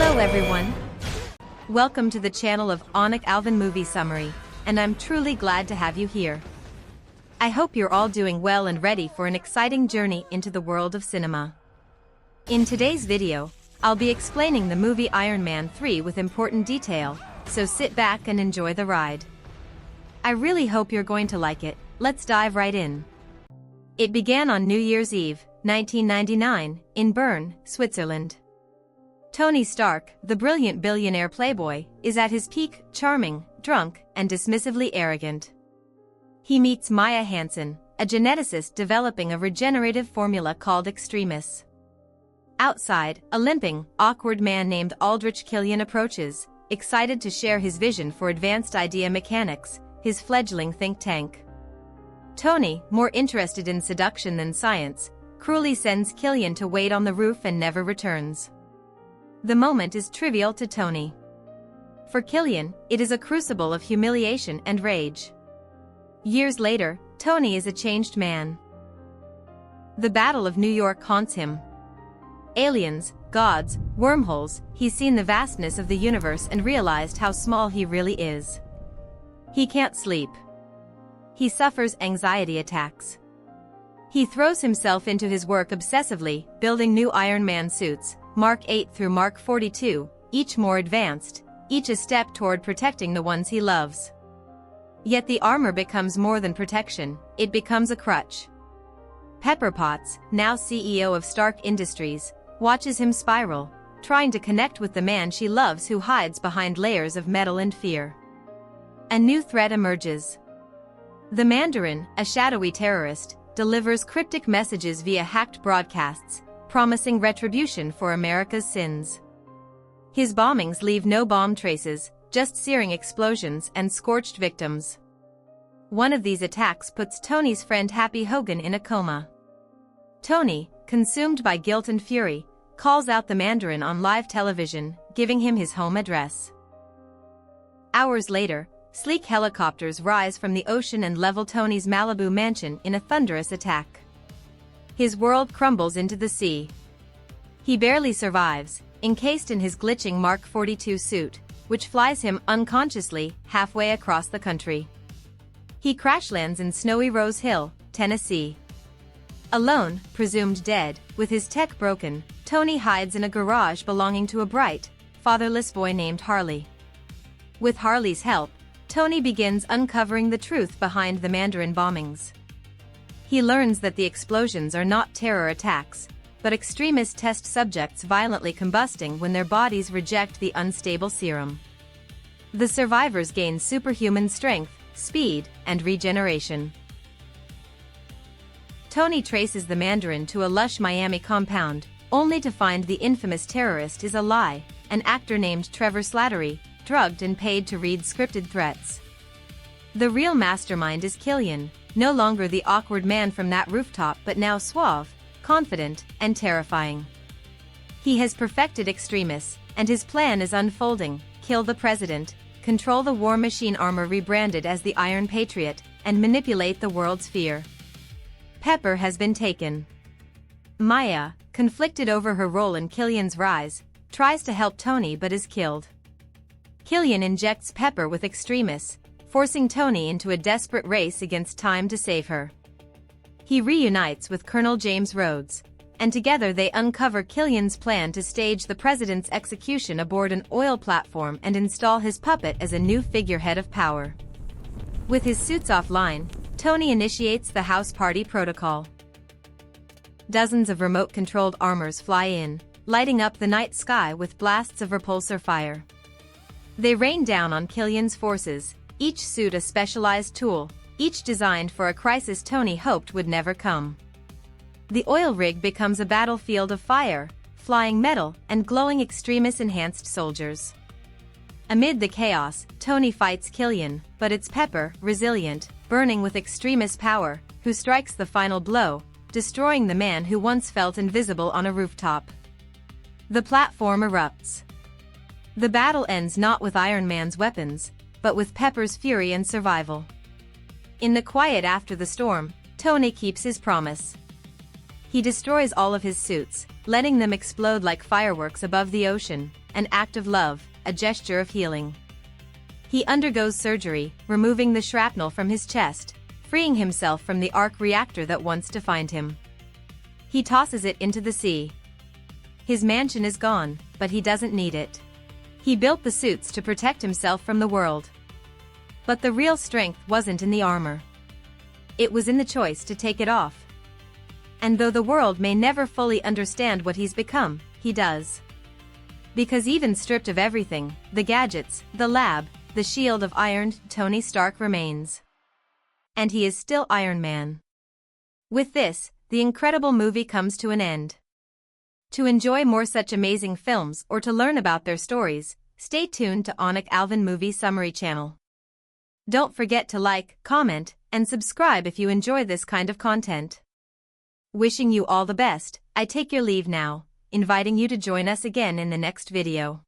Hello everyone! Welcome to the channel of Onik Alvin Movie Summary, and I'm truly glad to have you here. I hope you're all doing well and ready for an exciting journey into the world of cinema. In today's video, I'll be explaining the movie Iron Man 3 with important detail, so sit back and enjoy the ride. I really hope you're going to like it. Let's dive right in. It began on New Year's Eve, 1999, in Bern, Switzerland. Tony Stark, the brilliant billionaire playboy, is at his peak, charming, drunk, and dismissively arrogant. He meets Maya Hansen, a geneticist developing a regenerative formula called Extremis. Outside, a limping, awkward man named Aldrich Killian approaches, excited to share his vision for advanced idea mechanics, his fledgling think tank. Tony, more interested in seduction than science, cruelly sends Killian to wait on the roof and never returns. The moment is trivial to Tony. For Killian, it is a crucible of humiliation and rage. Years later, Tony is a changed man. The Battle of New York haunts him. Aliens, gods, wormholes, he's seen the vastness of the universe and realized how small he really is. He can't sleep. He suffers anxiety attacks. He throws himself into his work obsessively, building new Iron Man suits, Mark 8 through Mark 42, each more advanced, each a step toward protecting the ones he loves. Yet the armor becomes more than protection, it becomes a crutch. Pepper Potts, now CEO of Stark Industries, watches him spiral, trying to connect with the man she loves who hides behind layers of metal and fear. A new threat emerges. The Mandarin, a shadowy terrorist, delivers cryptic messages via hacked broadcasts, promising retribution for America's sins. His bombings leave no bomb traces, just searing explosions and scorched victims. One of these attacks puts Tony's friend Happy Hogan in a coma. Tony, consumed by guilt and fury, calls out the Mandarin on live television, giving him his home address. Hours later, sleek helicopters rise from the ocean and level Tony's Malibu mansion in a thunderous attack. His world crumbles into the sea. He barely survives, encased in his glitching Mark 42 suit, which flies him unconsciously halfway across the country. He crash lands in snowy Rose Hill, Tennessee. Alone, presumed dead, with his tech broken, Tony hides in a garage belonging to a bright, fatherless boy named Harley. With Harley's help, Tony begins uncovering the truth behind the Mandarin bombings. He learns that the explosions are not terror attacks, but extremist test subjects violently combusting when their bodies reject the unstable serum. The survivors gain superhuman strength, speed, and regeneration. Tony traces the Mandarin to a lush Miami compound, only to find the infamous terrorist is a lie, an actor named Trevor Slattery, drugged and paid to read scripted threats. The real mastermind is Killian, no longer the awkward man from that rooftop but now suave, confident, and terrifying. He has perfected Extremis, and his plan is unfolding: kill the president, control the war machine armor rebranded as the Iron Patriot, and manipulate the world's fear. Pepper has been taken. Maya, conflicted over her role in Killian's rise, tries to help Tony but is killed. Killian injects Pepper with Extremis, forcing Tony into a desperate race against time to save her. He reunites with Colonel James Rhodes, and together they uncover Killian's plan to stage the president's execution aboard an oil platform and install his puppet as a new figurehead of power. With his suits offline, Tony initiates the house party protocol. Dozens of remote-controlled armors fly in, lighting up the night sky with blasts of repulsor fire. They rain down on Killian's forces, each suit a specialized tool, each designed for a crisis Tony hoped would never come. The oil rig becomes a battlefield of fire, flying metal, and glowing Extremis-enhanced soldiers. Amid the chaos, Tony fights Killian, but it's Pepper, resilient, burning with Extremis power, who strikes the final blow, destroying the man who once felt invisible on a rooftop. The platform erupts. The battle ends not with Iron Man's weapons, but with Pepper's fury and survival. In the quiet after the storm, Tony keeps his promise. He destroys all of his suits, letting them explode like fireworks above the ocean, an act of love, a gesture of healing. He undergoes surgery, removing the shrapnel from his chest, freeing himself from the arc reactor that once defined him. He tosses it into the sea. His mansion is gone, but he doesn't need it. He built the suits to protect himself from the world. But the real strength wasn't in the armor. It was in the choice to take it off. And though the world may never fully understand what he's become, he does. Because even stripped of everything, the gadgets, the lab, the shield of iron, Tony Stark remains. And he is still Iron Man. With this, the incredible movie comes to an end. To enjoy more such amazing films or to learn about their stories, stay tuned to Onik Alvin Movie Summary channel. Don't forget to like, comment, and subscribe if you enjoy this kind of content. Wishing you all the best, I take your leave now, inviting you to join us again in the next video.